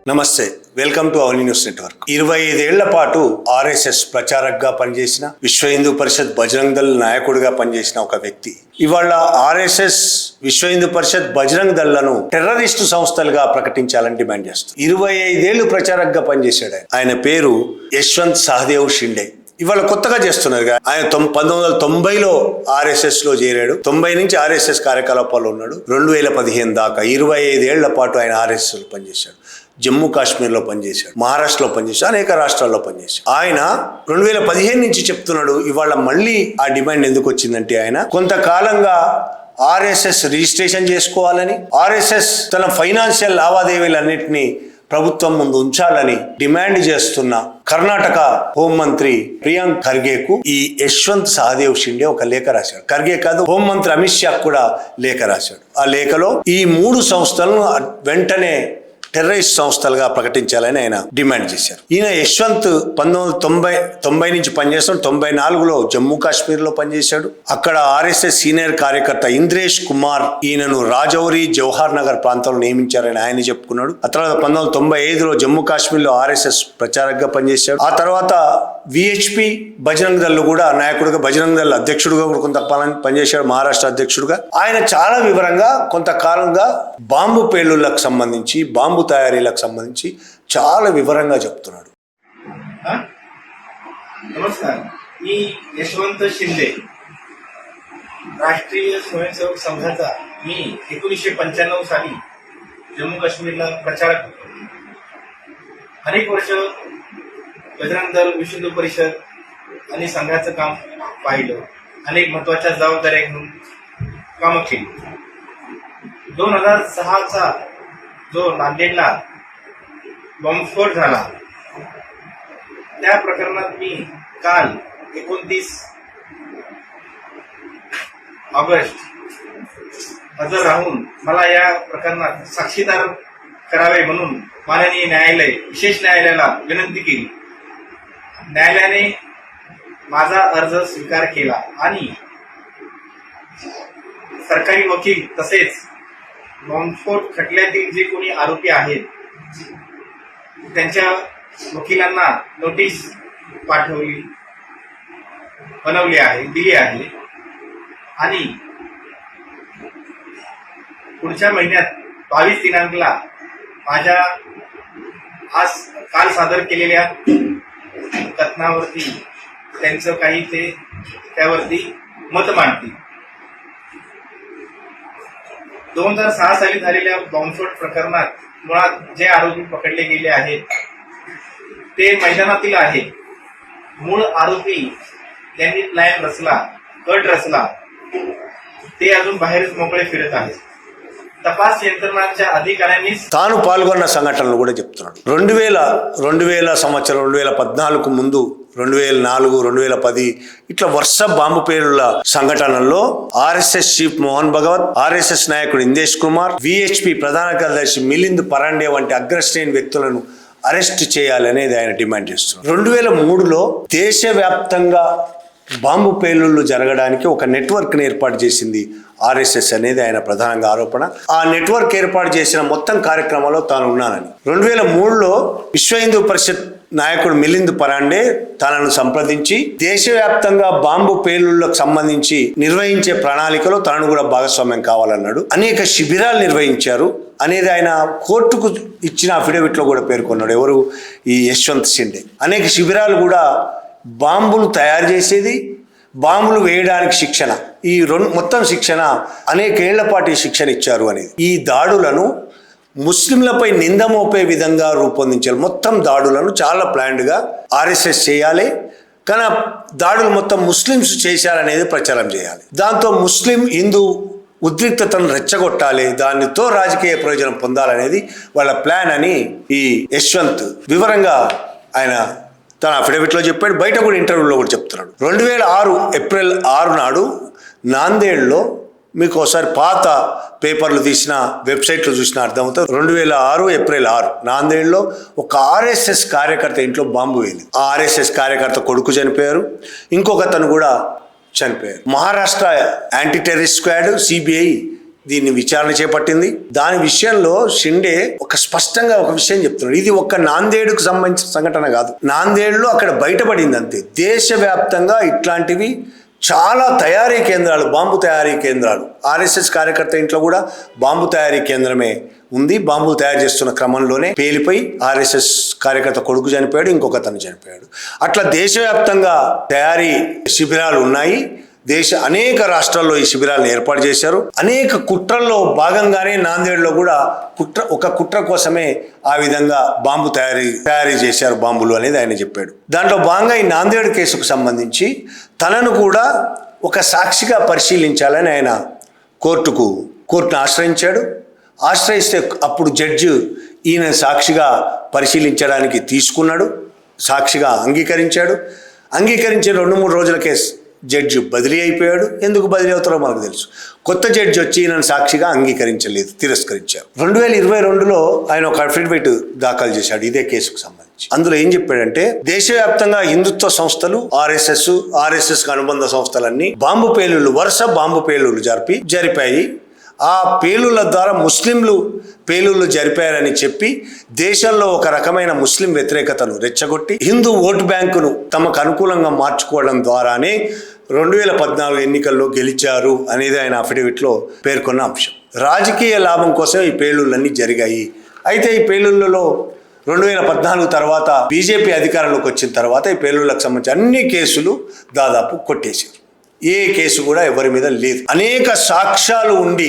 నమస్తే, welcome to Avani news network. 25 ఏళ్ల పాటు ఆర్ఎస్ఎస్ ప్రచారక్గా పనిచేసిన, విశ్వ హిందూ పరిషత్ బజరంగ్ దళ్ నాయకుడిగా పనిచేసిన ఒక వ్యక్తి ఇవాళ ఆర్ఎస్ఎస్, విశ్వ హిందూ పరిషత్, బజరంగ్ దళ్లను టెర్రరిస్టు సంస్థలుగా ప్రకటించాలని డిమాండ్ చేస్తుంది. 25 ఏళ్లు ప్రచారక్గా పనిచేశాడు. ఆయన పేరు యశ్వంత్ సహదేవ్ షిండే. ఇవాళ కొత్తగా చేస్తున్నారు. ఆయన 1990లో ఆర్ఎస్ఎస్ లో చేరాడు. 90 నుంచి ఆర్ఎస్ఎస్ కార్యకలాపాల్లో ఉన్నాడు. 2015 దాకా 25 ఏళ్ల పాటు ఆయన ఆర్ఎస్ఎస్ లో పనిచేశాడు. జమ్మూ కాశ్మీర్ లో పనిచేశాడు, మహారాష్ట్రలో పనిచేశాడు, అనేక రాష్ట్రాల్లో పనిచేశాడు. ఆయన 2015 నుంచి చెప్తున్నాడు. ఇవాళ మళ్ళీ ఆ డిమాండ్ ఎందుకు వచ్చిందంటే, ఆయన కొంతకాలంగా ఆర్ఎస్ఎస్ రిజిస్ట్రేషన్ చేసుకోవాలని, ఆర్ఎస్ఎస్ తన ఫైనాన్షియల్ లావాదేవీలన్నింటినీ ప్రభుత్వం ముందు ఉంచాలని డిమాండ్ చేస్తున్న కర్ణాటక హోంమంత్రి ప్రియాంక్ ఖర్గేకు ఈ యశ్వంత్ సహదేవ్ షిండే ఒక లేఖ రాశాడు. ఖర్గే కాదు, హోంమంత్రి అమిత్ షా కూడా లేఖ రాశాడు. ఆ లేఖలో ఈ 3 సంస్థలను వెంటనే టెర్రరిస్ట్ సంస్థలుగా ప్రకటించాలని ఆయన డిమాండ్ చేశారు. ఈయన యశ్వంత్ 1990 నుంచి పనిచేస్తాడు. 94లో జమ్మూ కాశ్మీర్ లో పనిచేశాడు. అక్కడ ఆర్ఎస్ఎస్ సీనియర్ కార్యకర్త ఇంద్రేష్ కుమార్ ఈయనను రాజౌరి, జవహర్ నగర్ ప్రాంతంలో నియమించారని ఆయన చెప్పుకున్నాడు. ఆ తర్వాత 1995లో జమ్మూ కాశ్మీర్ లో ఆర్ఎస్ఎస్ ప్రచారకగా పనిచేశాడు. ఆ తర్వాత విహెచ్పి బజరంగ్ దళ్ కూడా నాయకుడిగా, బజరంగ్ దళ్ అధ్యక్షుడిగా కూడా కొంతకాలం పనిచేశాడు, మహారాష్ట్ర అధ్యక్షుడిగా. ఆయన చాలా వివరంగా కొంతకాలంగా బాంబు పేలుళ్లకు సంబంధించి, బాంబు తయారీలకు సంబంధించి చాలా వివరంగా చెప్తున్నాడు. नमस्कार, मी यशवंत शिंदे, राष्ट्रीय स्वयंसेवक संघाचा. मी 1995 साली जम्मू काश्मीरला प्रचारक होतो. अनेक वर्ष बजरंग दल, विश्व हिंदू परिषद आणि संघाचं काम पाहिलं. अनेक महत्वाच्या जबाबदाऱ्या घेऊन कामं केली. 2006चा जो नांदेडला बॉम्बस्फोट झाला, त्या प्रकरणात मी काल 29 ऑगस्ट हजर राहून मला या प्रकरणात साक्षीदार करावे म्हणून माननीय न्यायालय, विशेष न्यायालयाला विनंती केली. न्यायालयाने माझा अर्ज स्वीकार केला आणि सरकारी वकील तसेच बॉम्बस्फोट खटल्यातील जे कोणी आरोपी आहेत त्यांच्या वकिलांना नोटीस बनवली आहे, दिली आहे. आणि पुढच्या महिन्यात 22 दिनांकला माझ्या काल सादर केलेल्या कथनावरती त्यांचं काही ते त्यावरती मत मांडतील. 2006 साली झालेल्या बॉम्बस्फोट प्रकरणात मुळात जे आरोपी पकडले गेले आहेत ते मैदानातील आहेत. मूळ आरोपी त्यांनी प्लॅन रचला, कट रचला, ते अजून बाहेरच मोकळे फिरत आहेत. तपास यंत्रणांच्या अधिकाऱ्यांनी తాను పాల్గొన్న సంఘటనలు కూడా చెప్తున్నాడు. 2000 సంవత్సరం, 2014 ముందు, 2004, 2010 ఇట్లా వరుస bomb పేలుళ్ల సంఘటనల్లో RSS chief Mohan Bhagwat, RSS నాయకుడు ఇందేశ్ కుమార్, విహెచ్పి ప్రధాన కార్యదర్శి మిలింద్ పరాండే వంటి అగ్రశ్రేణి వ్యక్తులను అరెస్ట్ చేయాలనేది ఆయన డిమాండ్ చేస్తున్నారు. 2003లో దేశవ్యాప్తంగా బాంబు పేలుళ్లు జరగడానికి ఒక నెట్వర్క్ ని ఏర్పాటు చేసింది ఆర్ఎస్ఎస్ అనేది ఆయన ప్రధానంగా ఆరోపణ. ఆ నెట్వర్క్ ఏర్పాటు చేసిన మొత్తం కార్యక్రమంలో తాను ఉన్నానని. 2003లో విశ్వ హిందూ పరిషత్ నాయకుడు మిలింద్ పరాండే తనను సంప్రదించి దేశవ్యాప్తంగా బాంబు పేలుళ్లకు సంబంధించి నిర్వహించే ప్రణాళికలో తనను కూడా భాగస్వామ్యం కావాలన్నాడు. అనేక శిబిరాలు నిర్వహించారు అనేది ఆయన కోర్టుకు ఇచ్చిన అఫిడవిట్ లో కూడా పేర్కొన్నాడు. ఎవరు? ఈ యశ్వంత్ షిండే. అనేక శిబిరాలు కూడా బాంబులు తయారు చేసేది, బాంబులు వేయడానికి శిక్షణ, ఈ మొత్తం శిక్షణ అనేక ఏళ్ల పాటు శిక్షణ ఇచ్చారు అనేది. ఈ దాడులను ముస్లింలపై నింద మోపే విధంగా రూపొందించాలి. మొత్తం దాడులను చాలా ప్లాన్డ్గా ఆర్ఎస్ఎస్ చేయాలి, కానీ దాడులు మొత్తం ముస్లిమ్స్ చేశారనేది ప్రచారం చేయాలి. దాంతో ముస్లిం హిందూ ఉద్రిక్తతను రెచ్చగొట్టాలి, దానితో రాజకీయ ప్రయోజనం పొందాలనేది వాళ్ళ ప్లాన్ అని ఈ యశ్వంత్ వివరంగా ఆయన తన అఫిడవిట్లో చెప్పాడు. బయట కూడా ఇంటర్వ్యూలో కూడా చెప్తున్నాడు. 2006 ఏప్రిల్ 6 నాడు నాందేడ్లో, మీకు ఒకసారి పాత పేపర్లు తీసిన వెబ్సైట్లు చూసినా అర్థమవుతుంది, 2006 ఏప్రిల్ 6 నాందేడ్లో ఒక ఆర్ఎస్ఎస్ కార్యకర్త ఇంట్లో బాంబు వేయింది. ఆ ఆర్ఎస్ఎస్ కార్యకర్త కొడుకు చనిపోయారు, ఇంకొక అతను కూడా చనిపోయారు. Maharashtra anti terrorist squad, CBI దీన్ని విచారణ చేపట్టింది. దాని విషయంలో షిండే ఒక స్పష్టంగా ఒక విషయం చెప్తున్నాడు. ఇది ఒక్క నాందేడుకు సంబంధించిన సంఘటన కాదు, నాందేడులో అక్కడ బయటపడింది అంతే. దేశవ్యాప్తంగా ఇట్లాంటివి చాలా తయారీ కేంద్రాలు, బాంబు తయారీ కేంద్రాలు, ఆర్ఎస్ఎస్ కార్యకర్త ఇంట్లో కూడా బాంబు తయారీ కేంద్రమే ఉంది. బాంబులు తయారు చేస్తున్న క్రమంలోనే పేలిపోయి ఆర్ఎస్ఎస్ కార్యకర్త కొడుకు చనిపోయాడు, ఇంకొక అతను చనిపోయాడు. అట్లా దేశవ్యాప్తంగా తయారీ శిబిరాలు ఉన్నాయి. అనేక రాష్ట్రాల్లో ఈ శిబిరాలను ఏర్పాటు చేశారు. అనేక కుట్రల్లో భాగంగానే నాందేడ్లో కూడా ఒక కుట్ర కోసమే ఆ విధంగా బాంబు తయారీ చేశారు బాంబులు అనేది ఆయన చెప్పాడు. దాంట్లో భాగంగా ఈ నాందేడ్ కేసుకు సంబంధించి తనను కూడా ఒక సాక్షిగా పరిశీలించాలని ఆయన కోర్టును ఆశ్రయించాడు. ఆశ్రయిస్తే అప్పుడు జడ్జి ఈయన సాక్షిగా పరిశీలించడానికి తీసుకున్నాడు, సాక్షిగా అంగీకరించాడు. అంగీకరించిన 2-3 రోజులకే జడ్జి బదిలీ అయిపోయాడు. ఎందుకు బదిలీ అవుతారో మనకు తెలుసు. కొత్త జడ్జి వచ్చి నన్ను సాక్షిగా అంగీకరించలేదు, తిరస్కరించారు. 2022లో ఆయన ఒక అఫిడవిట్ దాఖలు చేశాడు ఇదే కేసుకు సంబంధించి. అందులో ఏం చెప్పాడంటే, దేశవ్యాప్తంగా హిందుత్వ సంస్థలు, ఆర్ఎస్ఎస్ అనుబంధ సంస్థలన్నీ వరుస బాంబు పేలుళ్లు జరిపాయి. ఆ పేలుళ్ల ద్వారా ముస్లింలు పేలుళ్లు జరిపారని చెప్పి దేశంలో ఒక రకమైన ముస్లిం వ్యతిరేకతను రెచ్చగొట్టి హిందూ ఓటు బ్యాంకును తమకు అనుకూలంగా మార్చుకోవడం ద్వారానే 2014 ఎన్నికల్లో గెలిచారు అనేది ఆయన అఫిడవిట్లో పేర్కొన్న అంశం. రాజకీయ లాభం కోసం ఈ పేలుళ్ళన్నీ జరిగాయి. అయితే ఈ పేలుళ్లలో 2014 తర్వాత బీజేపీ అధికారంలోకి వచ్చిన తర్వాత ఈ పేలుళ్లకు సంబంధించి అన్ని కేసులు దాదాపు కొట్టేశారు. ఏ కేసు కూడా ఎవరి మీద లేదు. అనేక సాక్ష్యాలు ఉండి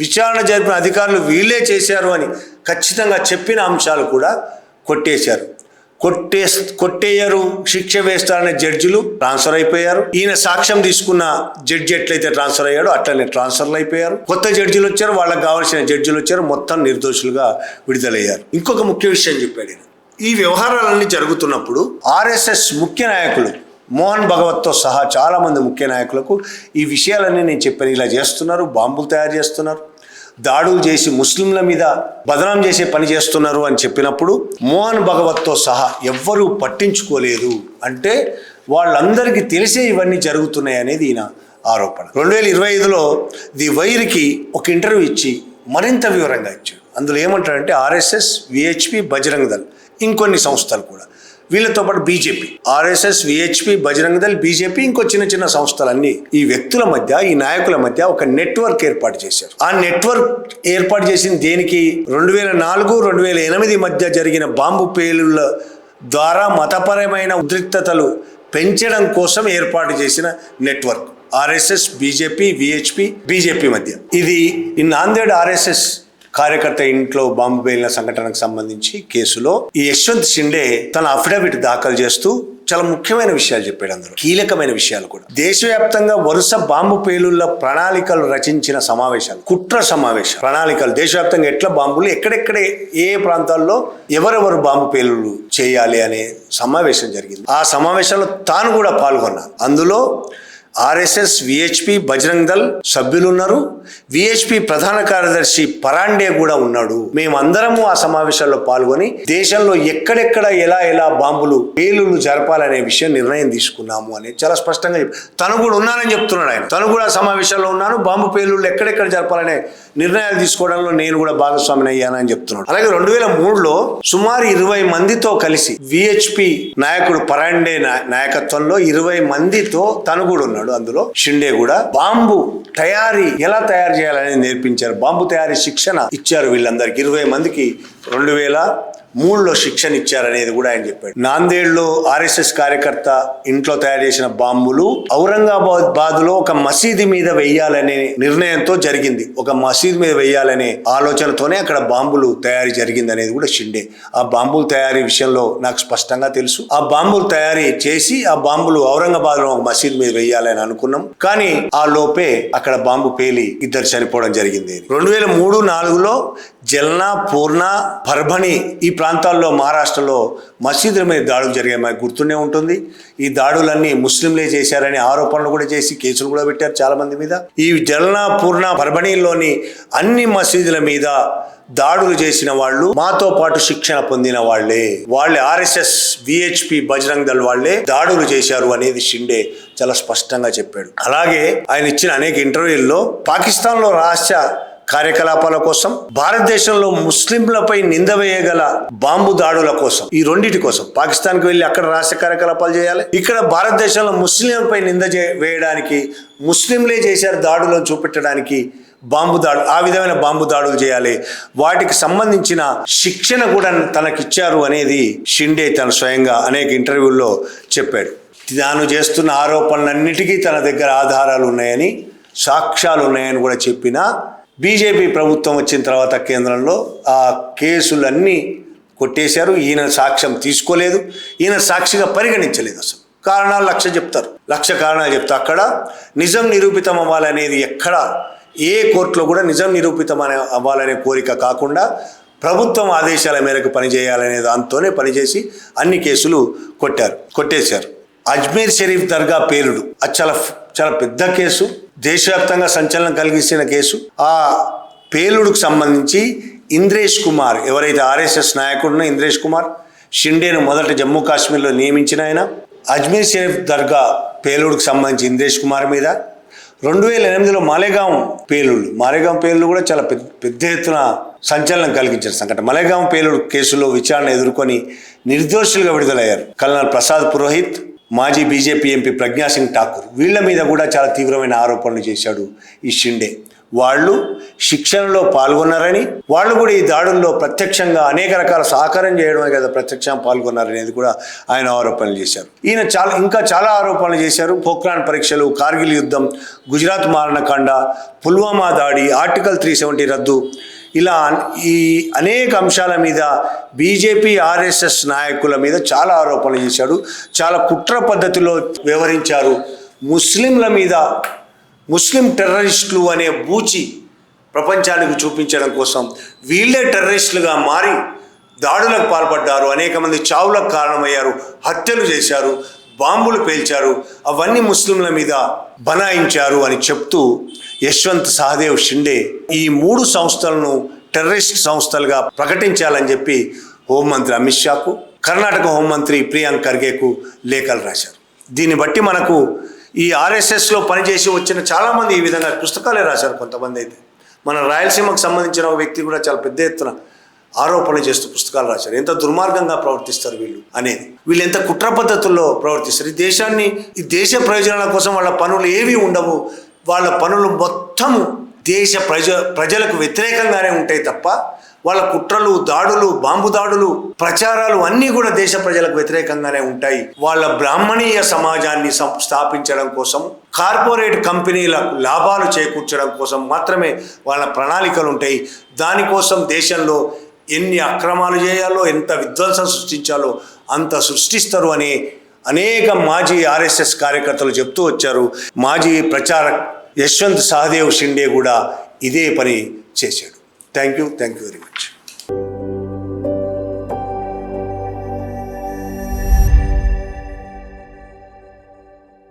విచారణ జరిపిన అధికారులు వీళ్ళే చేశారు అని ఖచ్చితంగా చెప్పిన అంశాలు కూడా కొట్టేశారు. కొట్టేయరు, శిక్ష వేస్తారనే జడ్జిలు ట్రాన్స్ఫర్ అయిపోయారు. ఈయన సాక్ష్యం తీసుకున్న జడ్జి ఎట్లయితే ట్రాన్స్ఫర్ అయ్యాడో అట్లనే ట్రాన్స్ఫర్లు అయిపోయారు. కొత్త జడ్జిలు వచ్చారు, వాళ్ళకి కావాల్సిన జడ్జిలు వచ్చారు, మొత్తం నిర్దోషులుగా విడుదలయ్యారు. ఇంకొక ముఖ్య విషయం చెప్పాడు ఈయన. ఈ వ్యవహారాలన్నీ జరుగుతున్నప్పుడు ఆర్ఎస్ఎస్ ముఖ్య నాయకులు మోహన్ భగవత్తో సహా చాలామంది ముఖ్య నాయకులకు ఈ విషయాలన్నీ నేను చెప్పాను. ఇలా చేస్తున్నారు, బాంబులు తయారు చేస్తున్నారు, దాడులు చేసి ముస్లింల మీద బదనాం చేసే పని చేస్తున్నారు అని చెప్పినప్పుడు మోహన్ భగవత్తో సహా ఎవ్వరూ పట్టించుకోలేదు. అంటే వాళ్ళందరికీ తెలిసే ఇవన్నీ జరుగుతున్నాయి అనేది ఈయన ఆరోపణ. 2025లో ది వైర్కి ఒక ఇంటర్వ్యూ ఇచ్చి మరింత వివరంగా ఇచ్చాడు. అందులో ఏమంటాడంటే ఆర్ఎస్ఎస్, విహెచ్పి, బజరంగ్ దళ్, ఇంకొన్ని సంస్థలు కూడా, వీళ్ళతో పాటు BJP, RSS, VHP, Bajrang Dal, BJP, ఇంకో చిన్న సంస్థలన్నీ ఈ వ్యక్తుల మధ్య, ఈ నాయకుల మధ్య ఒక నెట్వర్క్ ఏర్పాటు చేశారు. ఆ నెట్వర్క్ ఏర్పాటు చేసింది దేనికి? 2004-2008 మధ్య జరిగిన బాంబు పేలుళ్ల ద్వారా మతపరమైన ఉద్రిక్తతలు పెంచడం కోసం ఏర్పాటు చేసిన network. RSS, BJP, VHP, BJP మధ్య ఇది. ఈ నాందేడ్ ఆర్ఎస్ఎస్ కార్యకర్త ఇంట్లో బాంబు పేలిన సంఘటనకు సంబంధించి కేసులో ఈ యశ్వంత్ షిండే తన అఫిడవిట్ దాఖలు చేస్తూ చాలా ముఖ్యమైన విషయాలు చెప్పాడు. అందులో కీలకమైన విషయాలు కూడా. దేశవ్యాప్తంగా వరుస బాంబు పేలుళ్ల ప్రణాళికలు రచించిన సమావేశాలు, కుట్ర సమావేశాలు, ప్రణాళికలు, దేశవ్యాప్తంగా ఎట్లా బాంబులు ఎక్కడెక్కడ ఏ ప్రాంతాల్లో ఎవరెవరు బాంబు పేలుళ్లు చేయాలి అనే సమావేశం జరిగింది. ఆ సమావేశంలో తాను కూడా పాల్గొన్నాను. అందులో ఆర్ఎస్ఎస్, విహెచ్పి, బజరంగ్ దళ్ సభ్యులు ఉన్నారు. విహెచ్పి ప్రధాన కార్యదర్శి పరాండే కూడా ఉన్నాడు. మేమందరము ఆ సమావేశాల్లో పాల్గొని దేశంలో ఎక్కడెక్కడ ఎలా బాంబులు పేలుళ్లు జరపాలనే విషయం నిర్ణయం తీసుకున్నాము అని చాలా స్పష్టంగా తను కూడా ఉన్నానని చెప్తున్నాడు ఆయన. తను కూడా సమావేశాల్లో ఉన్నాను, బాంబు పేలుళ్లు ఎక్కడెక్కడ జరపాలనే నిర్ణయాలు తీసుకోవడంలో నేను కూడా భాగస్వామిని అయ్యానని చెప్తున్నాడు. అలాగే 2003లో సుమారు 20 మందితో కలిసి విహెచ్పి నాయకుడు పరాండే నాయకత్వంలో 20 మందితో తను కూడా ఉన్నాడు. అందులో షిండే కూడా బాంబు ఎలా తయారు చేయాలని నేర్పించారు. బాంబు తయారీ శిక్షణ ఇచ్చారు వీళ్ళందరికీ. 20 మందికి 2003లో శిక్షణ ఇచ్చారనేది కూడా ఆయన చెప్పాడు. నాందేడ్లో ఆర్ఎస్ఎస్ కార్యకర్త ఇంట్లో తయారు చేసిన బాంబులు ఔరంగాబాద్లో ఒక మసీదు మీద వెయ్యాలనే నిర్ణయంతో జరిగింది. ఒక మసీదు మీద వెయ్యాలనే ఆలోచనతోనే అక్కడ బాంబులు తయారీ జరిగింది అనేది కూడా షిండే. ఆ బాంబులు తయారీ విషయంలో నాకు స్పష్టంగా తెలుసు. ఆ బాంబులు తయారీ చేసి ఆ బాంబులు ఔరంగాబాద్లో ఒక మసీదు మీద వెయ్యాలని అనుకున్నాం. కానీ ఆ లోపే అక్కడ బాంబు పేలి 2 చనిపోవడం జరిగింది. 2003-04లో జల్నా, పూర్ణ, పర్భణి ఈ ప్రాంతాల్లో మహారాష్ట్రలో మసీదుల మీద దాడులు జరిగాయి. మనకు గుర్తుండే ఉంటుంది. ఈ దాడులన్నీ ముస్లింలే చేశారని ఆరోపణలు కూడా చేసి కేసులు కూడా పెట్టారు చాలా మంది మీద. ఈ జల్నా, పూర్ణ, పర్భణిలోని అన్ని మసీదుల మీద దాడులు చేసిన వాళ్ళు మాతో పాటు శిక్షణ పొందిన వాళ్ళే ఆర్ఎస్ఎస్, విహెచ్పి, బజరంగ్ దళ్ వాళ్ళే దాడులు చేశారు అనేది షిండే చాలా స్పష్టంగా చెప్పాడు. అలాగే ఆయన ఇచ్చిన అనేక ఇంటర్వ్యూల్లో పాకిస్తాన్లో రహస్య కార్యకలాపాల కోసం, భారతదేశంలో ముస్లింలపై నింద వేయగల బాంబు దాడుల కోసం, ఈ రెండింటి కోసం పాకిస్తాన్కి వెళ్ళి అక్కడ రహస్య కార్యకలాపాలు చేయాలి, ఇక్కడ భారతదేశంలో ముస్లింలపై నింద వేయడానికి, ముస్లింలే చేశారు దాడులను చూపెట్టడానికి బాంబు దాడులు, ఆ విధమైన బాంబు దాడులు చేయాలి, వాటికి సంబంధించిన శిక్షణ కూడా తనకిచ్చారు అనేది షిండే తన స్వయంగా అనేక ఇంటర్వ్యూల్లో చెప్పాడు. తాను చేస్తున్న ఆరోపణలన్నిటికీ తన దగ్గర ఆధారాలు ఉన్నాయని, సాక్ష్యాలు ఉన్నాయని కూడా చెప్పినా బీజేపీ ప్రభుత్వం వచ్చిన తర్వాత కేంద్రంలో ఆ కేసులన్నీ కొట్టేశారు. ఈయన సాక్ష్యం తీసుకోలేదు, ఈయన సాక్షిగా పరిగణించలేదు. అసలు కారణాలు లక్ష కారణాలు చెప్తా. అక్కడ నిజం నిరూపితం అవ్వాలనేది ఎక్కడ ఏ కోర్టులో కూడా నిజం నిరూపితం అవ్వాలనే కోరిక కాకుండా ప్రభుత్వం ఆదేశాల మేరకు పనిచేయాలనే దాంతోనే పనిచేసి అన్ని కేసులు కొట్టేశారు. అజ్మీర్ షరీఫ్ దర్గా పేలుడు అది చాలా పెద్ద కేసు, దేశవ్యాప్తంగా సంచలనం కలిగించిన కేసు. ఆ పేలుడుకు సంబంధించి ఇంద్రేష్ కుమార్, ఎవరైతే ఆర్ఎస్ఎస్ నాయకుడున్న ఇంద్రేష్ కుమార్, షిండేను మొదట జమ్మూ కాశ్మీర్లో నియమించిన ఆయన, అజ్మీర్ షరీఫ్ దర్గా పేలుడుకు సంబంధించి ఇంద్రేష్ కుమార్ మీద 2008లో మాలేగాం పేలుడు కూడా చాలా పెద్ద ఎత్తున సంచలనం కలిగించిన సంఘటన. మాలేగాం పేలుడు కేసులో విచారణ ఎదుర్కొని నిర్దోషులుగా విడుదలయ్యారు కల్నల్ ప్రసాద్ పురోహిత్, మాజీ బీజేపీ ఎంపీ ప్రజ్ఞాసింగ్ ఠాకూర్. వీళ్ళ మీద కూడా చాలా తీవ్రమైన ఆరోపణలు చేశాడు ఈ షిండే. వాళ్ళు శిక్షణలో పాల్గొన్నారని, వాళ్ళు కూడా ఈ దాడుల్లో ప్రత్యక్షంగా అనేక రకాల సహకారం చేయడమే కదా ప్రత్యక్షంగా పాల్గొన్నారనేది కూడా ఆయన ఆరోపణలు చేశారు. ఈయన ఇంకా చాలా ఆరోపణలు చేశారు. పోఖ్రాన్ పరీక్షలు, కార్గిల్ యుద్ధం, గుజరాత్ మారణకాండ, పుల్వామా దాడి, ఆర్టికల్ 370 రద్దు, ఇలా ఈ అనేక అంశాల మీద బీజేపీ ఆర్ఎస్ఎస్ నాయకుల మీద చాలా ఆరోపణలు చేశాడు. చాలా కుట్ర పద్ధతిలో వ్యవహరించారు. ముస్లింల మీద ముస్లిం టెర్రరిస్టులు అనే బూచి ప్రపంచానికి చూపించడం కోసం వీళ్ళే టెర్రరిస్టులుగా మారి దాడులకు పాల్పడ్డారు, అనేక మంది చావులకు కారణమయ్యారు, హత్యలు చేశారు, బాంబులు పేల్చారు, అవన్నీ ముస్లింల మీద బనాయించారు అని చెప్తూ యశ్వంత్ సహదేవ్ షిండే ఈ 3 సంస్థలను టెర్రరిస్ట్ సంస్థలుగా ప్రకటించాలని చెప్పి హోంమంత్రి అమిత్ షాకు, కర్ణాటక హోంమంత్రి ప్రియాంక్ ఖర్గేకు లేఖలు రాశారు. దీన్ని బట్టి మనకు ఈ ఆర్ఎస్ఎస్లో పనిచేసి వచ్చిన చాలామంది ఈ విధంగా పుస్తకాలే రాశారు. కొంతమంది అయితే మన రాయలసీమకు సంబంధించిన ఒక వ్యక్తి కూడా చాలా పెద్ద ఎత్తున ఆరోపణలు చేస్తూ పుస్తకాలు రాశారు. ఎంత దుర్మార్గంగా ప్రవర్తిస్తారు వీళ్ళు అనేది, వీళ్ళు ఎంత కుట్ర పద్ధతుల్లో ప్రవర్తిస్తారు. ఈ దేశ ప్రయోజనాల కోసం వాళ్ళ పనులు ఏవి ఉండవు. వాళ్ళ పనులు మొత్తం దేశ ప్రజలకు వ్యతిరేకంగానే ఉంటాయి తప్ప వాళ్ళ కుట్రలు, దాడులు, బాంబు దాడులు, ప్రచారాలు అన్నీ కూడా దేశ ప్రజలకు వ్యతిరేకంగానే ఉంటాయి. వాళ్ళ బ్రాహ్మణీయ సమాజాన్ని స్థాపించడం కోసం, కార్పొరేట్ కంపెనీలకు లాభాలు చేకూర్చడం కోసం మాత్రమే వాళ్ళ ప్రణాళికలు ఉంటాయి. దానికోసం దేశంలో ఎన్ని అక్రమాలు చేయాలో, ఎంత విధ్వంసం సృష్టించాలో అంత సృష్టిస్తారు అని అనేక మాజీ ఆర్ఎస్ఎస్ కార్యకర్తలు చెప్తూ వచ్చారు. మాజీ ప్రచారక్ యశ్వంత్ సహదేవ్ షిండే కూడా ఇదే పని చేశాడు. Thank you very much.